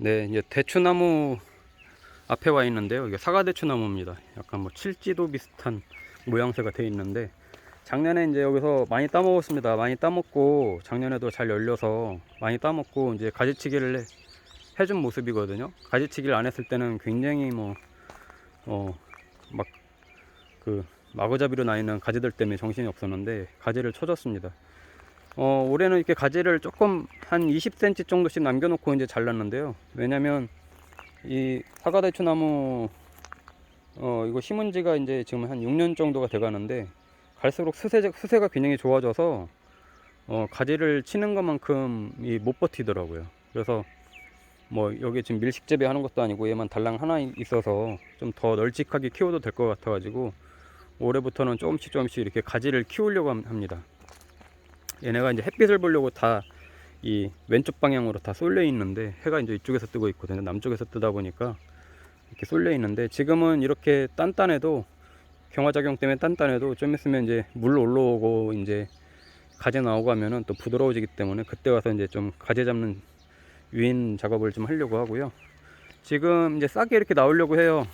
네, 이제 대추나무 앞에 와 있는데요. 이게 사과대추나무입니다. 약간 뭐 칠지도 비슷한 모양새가 되어 있는데, 작년에 이제 여기서 많이 따먹었습니다. 많이 따먹고, 작년에도 잘 열려서 많이 따먹고, 이제 가지치기를 해준 모습이거든요. 가지치기를 안 했을 때는 굉장히 막 그 마구잡이로 나 있는 가지들 때문에 정신이 없었는데, 가지를 쳐줬습니다. 올해는 이렇게 가지를 조금 한 20cm 정도씩 남겨놓고 이제 잘랐는데요. 왜냐면 이 사과대추나무 이거 심은 지가 이제 지금 한 6년 정도가 돼 가는데, 갈수록 수세가 굉장히 좋아져서 가지를 치는 것만큼 못 버티더라고요. 그래서 뭐 여기 지금 밀식 재배하는 것도 아니고 얘만 달랑 하나 있어서 좀 더 널찍하게 키워도 될 것 같아 가지고 올해부터는 조금씩 이렇게 가지를 키우려고 합니다. 얘네가 이제 햇빛을 보려고 다 이 왼쪽 방향으로 다 쏠려 있는데, 해가 이제 이쪽에서 뜨고 있거든요. 남쪽에서 뜨다 보니까 이렇게 쏠려 있는데, 지금은 이렇게 단단해도, 경화작용 때문에 단단해도 좀 있으면 이제 물 올라오고 이제 가지 나오고 하면은 또 부드러워지기 때문에, 그때 와서 이제 좀 가지 잡는 유인 작업을 좀 하려고 하고요. 지금 이제 싹이 이렇게 나오려고 해요.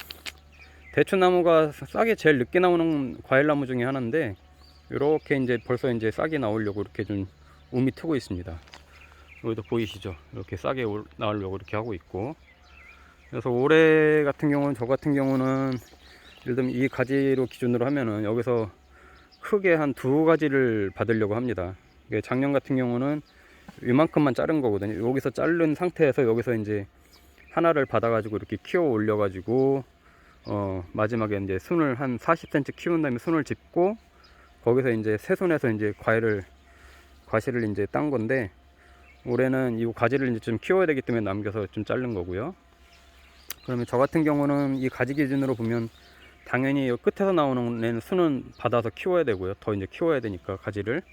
대추나무가 싹이 제일 늦게 나오는 과일나무 중에 하나인데, 이렇게 이제 벌써 이제 싹이 나오려고 이렇게 좀 움이 트고 있습니다. 여기도 보이시죠? 이렇게 싹이 나오려고 이렇게 하고 있고. 그래서 올해 같은 경우는, 저 같은 경우는 예를 들면 이 가지로 기준으로 하면은 여기서 크게 한 2가지를 받으려고 합니다. 작년 같은 경우는 이만큼만 자른 거거든요. 여기서 자른 상태에서 여기서 이제 하나를 받아 가지고 이렇게 키워 올려 가지고 마지막에 이제 순을 한 40cm 키운 다음에 순을 짚고, 거기서 이제 새순에서 이제 과실을 이제 딴 건데, 올해는 이 가지를 이제 좀 키워야 되기 때문에 남겨서 좀 자른 거고요. 그러면 저 같은 경우는 이 가지 기준으로 보면 당연히 이 끝에서 나오는 애는 순은 받아서 키워야 되고요. 더 이제 키워야 되니까 가지를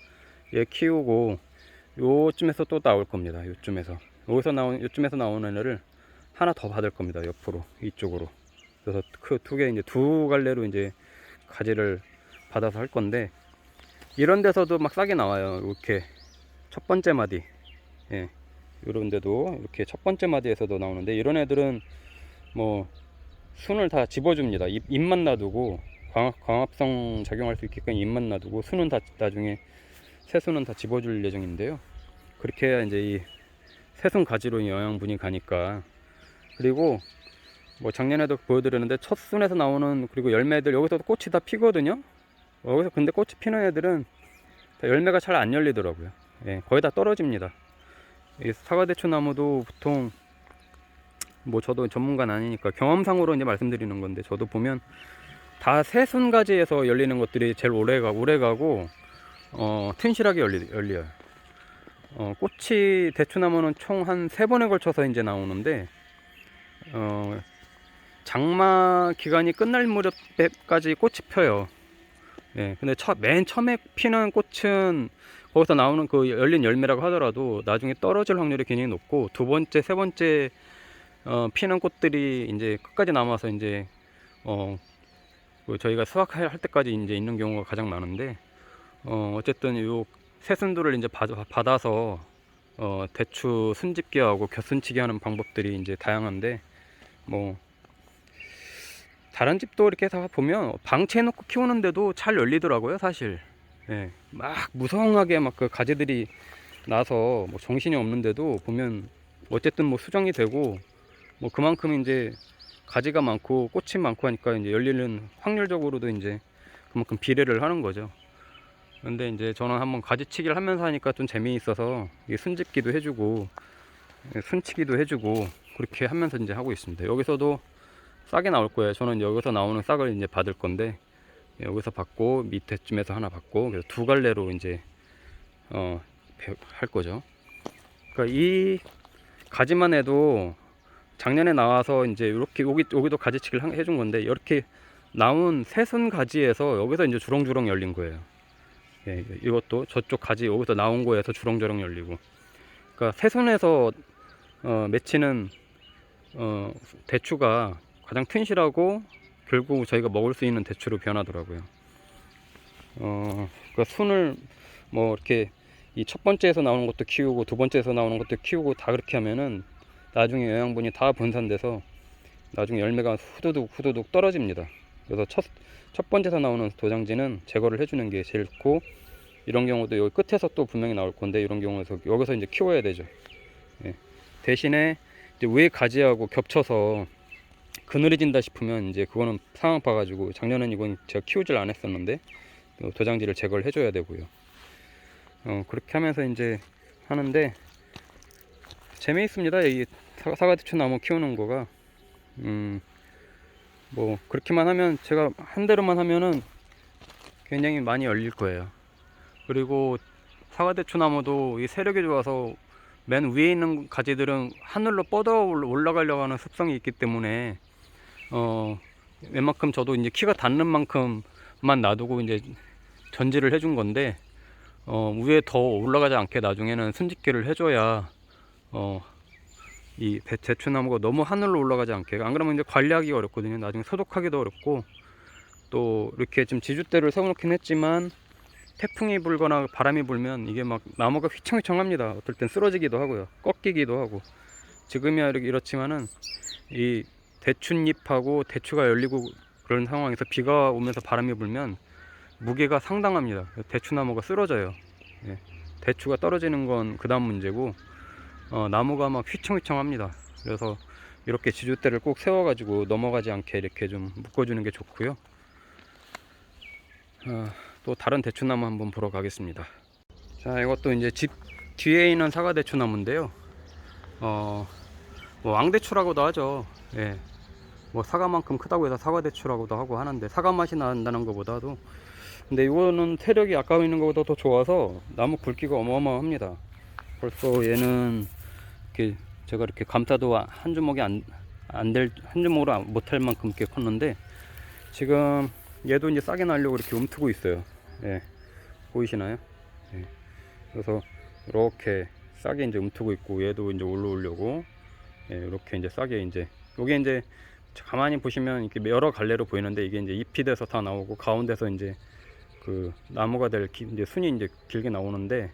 얘 키우고, 요쯤에서 또 나올 겁니다. 요쯤에서 나오는 애를 하나 더 받을 겁니다. 옆으로, 이쪽으로. 그래서 그 이제 2갈래로 이제 가지를 받아서 할 건데, 이런 데서도 막 싹이 나와요. 이렇게 첫 번째 마디, 예, 이런 데도 이렇게 첫 번째 마디에서도 나오는데, 이런 애들은 뭐 순을 다 집어줍니다. 잎만 놔두고, 광합성 작용할 수 있게끔 잎만 놔두고, 순은 다 나중에 새순은 다 집어줄 예정인데요. 그렇게 해야 이제 이 새순 가지로 영양분이 가니까. 그리고 뭐 작년에도 보여드렸는데, 첫 순에서 나오는, 그리고 열매들 여기서도 꽃이 다 피거든요. 여기서 근데 꽃이 피는 애들은 열매가 잘 안 열리더라고요. 예, 거의 다 떨어집니다. 이 사과대추 나무도 보통, 뭐 저도 전문가는 아니니까 경험상으로 이제 말씀드리는 건데, 저도 보면 다 새순가지에서 열리는 것들이 제일 오래 가고 튼실하게 열려요. 꽃이, 대추나무는 총 한 3번에 걸쳐서 이제 나오는데, 장마 기간이 끝날 무렵까지 꽃이 펴요. 예, 근데 맨 처음에 피는 꽃은 거기서 나오는 그 열린 열매라고 하더라도 나중에 떨어질 확률이 굉장히 높고, 2번째, 3번째 피는 꽃들이 이제 끝까지 남아서 이제 저희가 수확할 때까지 이제 있는 경우가 가장 많은데, 어쨌든 요 새순들을 이제 받아서 대추 순집기하고 곁순치기 하는 방법들이 이제 다양한데, 뭐 다른 집도 이렇게 다 보면 방치해 놓고 키우는데도 잘 열리더라고요, 사실. 예, 막 무성하게 막 그 가지들이 나서 뭐 정신이 없는데도 보면 어쨌든 뭐 수정이 되고, 뭐 그만큼 이제 가지가 많고 꽃이 많고 하니까 이제 열리는 확률적으로도 이제 그만큼 비례를 하는 거죠. 근데 이제 저는 한번 가지치기를 하면서 하니까 좀 재미있어서 순집기도 해주고, 순치기도 해주고, 그렇게 하면서 이제 하고 있습니다. 여기서도 싹이 나올 거예요. 저는 여기서 나오는 싹을 이제 받을 건데, 여기서 받고 밑에쯤에서 하나 받고, 그래서 2갈래로 이제 할 거죠. 그러니까 이 가지만 해도 작년에 나와서 이제 이렇게 여기도 가지치기를 해준 건데, 이렇게 나온 새순 가지에서 여기서 이제 주렁주렁 열린 거예요. 예, 이것도 저쪽 가지 여기서 나온 거에서 주렁주렁 열리고. 그러니까 새순에서 맺히는 대추가 가장 튼실하고 결국 저희가 먹을 수 있는 대추로 변하더라고요. 그 순을 뭐 이렇게 이 첫 번째에서 나오는 것도 키우고 2번째에서 나오는 것도 키우고 다 그렇게 하면은 나중에 영양분이 다 분산돼서 나중에 열매가 후두둑 떨어집니다. 그래서 첫 번째서 나오는 도장지는 제거를 해주는 게 제일 좋고, 이런 경우도 여기 끝에서 또 분명히 나올 건데, 이런 경우에서 여기서 이제 키워야 되죠. 예. 대신에 이제 위에 가지하고 겹쳐서 그늘해진다 싶으면 이제 그거는 상황 봐가지고, 작년엔 이건 제가 키우질 않았었는데 도장지를 제거를 해줘야 되고요. 그렇게 하면서 이제 하는데 재미있습니다. 이 사과대추 나무 키우는 거가. 뭐 그렇게만 하면, 제가 한 대로만 하면은 굉장히 많이 열릴 거예요. 그리고 사과대추 나무도 이 세력이 좋아서 맨 위에 있는 가지들은 하늘로 뻗어 올라가려고 하는 습성이 있기 때문에 웬만큼 저도 이제 키가 닿는 만큼만 놔두고 이제 전지를 해준 건데, 위에 더 올라가지 않게 나중에는 순짓기를 해줘야 이 대추나무가 너무 하늘로 올라가지 않게, 안 그러면 이제 관리하기가 어렵거든요. 나중에 소독하기도 어렵고, 또 이렇게 좀 지주대를 세워놓긴 했지만 태풍이 불거나 바람이 불면 이게 막 나무가 휘청휘청합니다. 어떨 땐 쓰러지기도 하고요, 꺾이기도 하고. 지금이야 이렇지만은 이 대추잎하고 대추가 열리고 그런 상황에서 비가 오면서 바람이 불면 무게가 상당합니다. 대추나무가 쓰러져요. 예. 대추가 떨어지는 건 그 다음 문제고, 나무가 막 휘청휘청합니다. 그래서 이렇게 지주대를 꼭 세워가지고 넘어가지 않게 이렇게 좀 묶어주는 게 좋고요. 또 다른 대추나무 한번 보러 가겠습니다. 자, 이것도 이제 집 뒤에 있는 사과 대추나무인데요. 뭐 왕대추라고도 하죠. 예. 뭐 사과만큼 크다고 해서 사과대추라고도 하고 하는데, 사과 맛이 난다는 것보다도, 근데 이거는 태력이 아까 있는 것보다 더 좋아서 나무 굵기가 어마어마합니다. 벌써 얘는 이렇게 제가 이렇게 감싸도 한 주먹이 한 주먹으로 못할 만큼 이렇게 컸는데, 지금 얘도 이제 싹이 나려고 이렇게 움트고 있어요. 예. 보이시나요? 예. 그래서 이렇게 싹이 이제 움트고 있고, 얘도 이제 올라오려고, 예, 이렇게 이제 싹이 이제, 요게 이제 가만히 보시면 이렇게 여러 갈래로 보이는데, 이게 이제 잎이 돼서 다 나오고, 가운데서 이제 그 나무가 될 이제 순이 이제 길게 나오는데,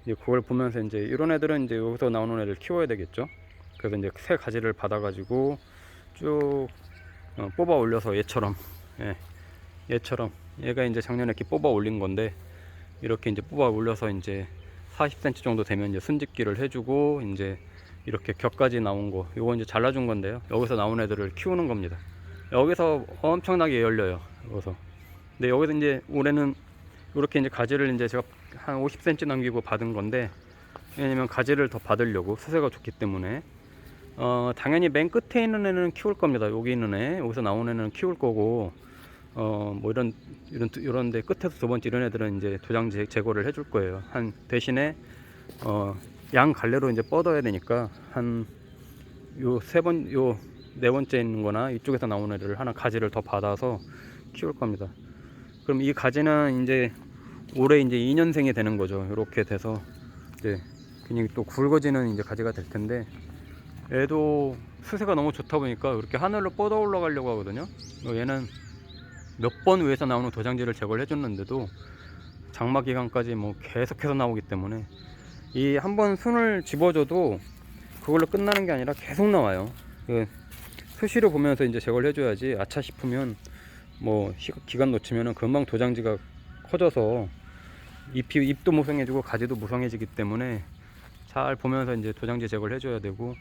이제 그걸 보면서 이제 이런 애들은 이제 여기서 나오는 애를 키워야 되겠죠. 그래서 이제 새 가지를 받아가지고 쭉 뽑아 올려서 얘처럼, 예, 얘처럼, 얘가 이제 작년에 이렇게 뽑아 올린 건데, 이렇게 이제 뽑아 올려서 이제 40cm 정도 되면 이제 순짓기를 해주고, 이제 이렇게 격까지 나온 거, 요거 이제 잘라준 건데요. 여기서 나온 애들을 키우는 겁니다. 여기서 엄청나게 열려요. 여기서. 근데 여기서 이제 올해는 이렇게 이제 가지를 이제 제가 한 50cm 남기고 받은 건데, 왜냐면 가지를 더 받으려고, 수세가 좋기 때문에. 당연히 맨 끝에 있는 애는 키울 겁니다. 여기 있는 애, 여기서 나온 애는 키울 거고, 뭐 이런 데 끝에서 두 번째 이런 애들은 이제 도장 제거를 해줄 거예요. 한 대신에 양 갈래로 이제 뻗어야 되니까, 한 요 네 번째 있는 거나 이쪽에서 나온 애들을 하나 가지를 더 받아서 키울 겁니다. 그럼 이 가지는 이제 올해 이제 2년생이 되는 거죠. 이렇게 돼서 이제 굉장히 또 굵어지는 이제 가지가 될 텐데, 얘도 수세가 너무 좋다 보니까 이렇게 하늘로 뻗어 올라가려고 하거든요. 얘는 몇 번 위에서 나오는 도장지를 제거를 해줬는데도 장마 기간까지 뭐 계속해서 나오기 때문에, 이 한번 순을 집어줘도 그걸로 끝나는 게 아니라 계속 나와요. 수시로 보면서 이제 제거를 해줘야지, 아차 싶으면 뭐 기간 놓치면은 금방 도장지가 커져서 잎도 무성해지고 가지도 무성해지기 때문에 잘 보면서 이제 도장지 제거를 해줘야 되고,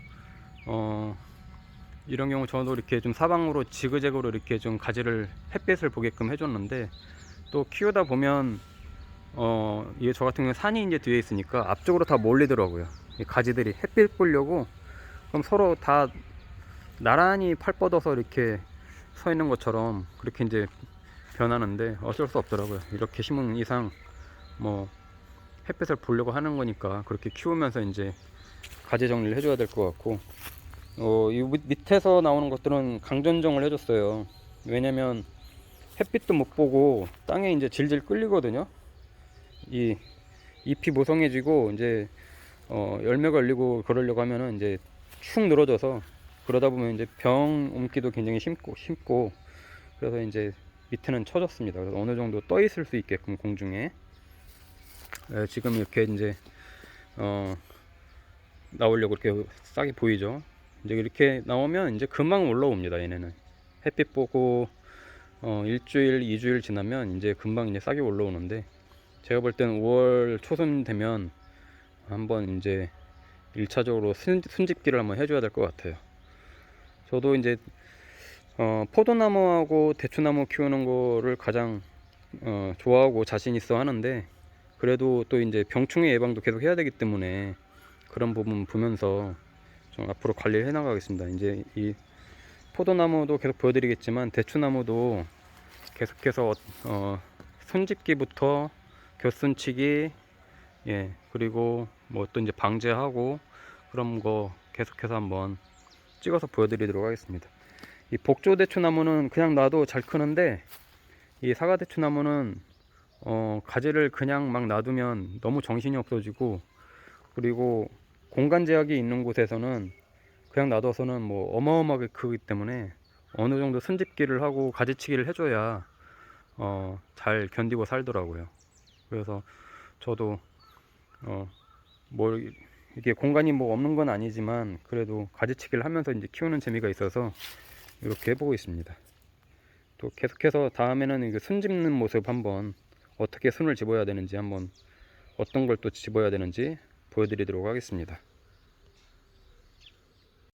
이런 경우 저도 이렇게 좀 사방으로 지그재그로 이렇게 좀 가지를 햇빛을 보게끔 해줬는데, 또 키우다 보면 이게 저 같은 경우는 산이 이제 뒤에 있으니까 앞쪽으로 다 몰리더라고요. 이 가지들이 햇빛 보려고. 그럼 서로 다 나란히 팔 뻗어서 이렇게 서 있는 것처럼 그렇게 이제 변하는데, 어쩔 수 없더라고요. 이렇게 심은 이상 뭐 햇빛을 보려고 하는 거니까 그렇게 키우면서 이제 가지 정리를 해줘야 될 것 같고, 이 밑에서 나오는 것들은 강전정을 해줬어요. 왜냐면 햇빛도 못 보고 땅에 이제 질질 끌리거든요. 이 잎이 모성해지고 이제 열매가 열리고 그러려고 하면은 이제 축 늘어져서, 그러다 보면 이제 병 옮기도 굉장히 심고, 그래서 이제 밑에는 쳐졌습니다. 그래서 어느 정도 떠 있을 수 있게끔 공중에. 지금 이렇게 이제 나오려고 이렇게 싹이 보이죠. 이제 이렇게 나오면 이제 금방 올라옵니다. 얘네는 햇빛 보고 일주일, 2주일 지나면 이제 금방 이제 싹이 올라오는데, 제가 볼 때는 5월 초순 되면 한번 이제 1차적으로 순집기를 한번 해줘야 될 것 같아요. 저도 이제 포도나무하고 대추나무 키우는 거를 가장 좋아하고 자신 있어 하는데, 그래도 또 이제 병충해 예방도 계속 해야 되기 때문에 그런 부분 보면서 좀 앞으로 관리를 해 나가겠습니다. 이제 이 포도나무도 계속 보여드리겠지만, 대추나무도 계속해서 손집기부터 곁순치기, 예, 그리고 뭐 또 이제 방제하고 그런 거 계속해서 한번 찍어서 보여드리도록 하겠습니다. 이 복조대추나무는 그냥 놔도 잘 크는데, 이 사과대추나무는 가지를 그냥 막 놔두면 너무 정신이 없어지고, 그리고 공간 제약이 있는 곳에서는 그냥 놔둬서는 뭐 어마어마하게 크기 때문에 어느 정도 순집기를 하고 가지치기를 해줘야 잘 견디고 살더라고요. 그래서 저도 뭐 이게 공간이 뭐 없는 건 아니지만 그래도 가지치기를 하면서 이제 키우는 재미가 있어서 이렇게 해보고 있습니다. 또 계속해서 다음에는 이거 순 집는 모습 한번, 어떻게 순을 집어야 되는지, 한번 어떤 걸 또 집어야 되는지 보여드리도록 하겠습니다.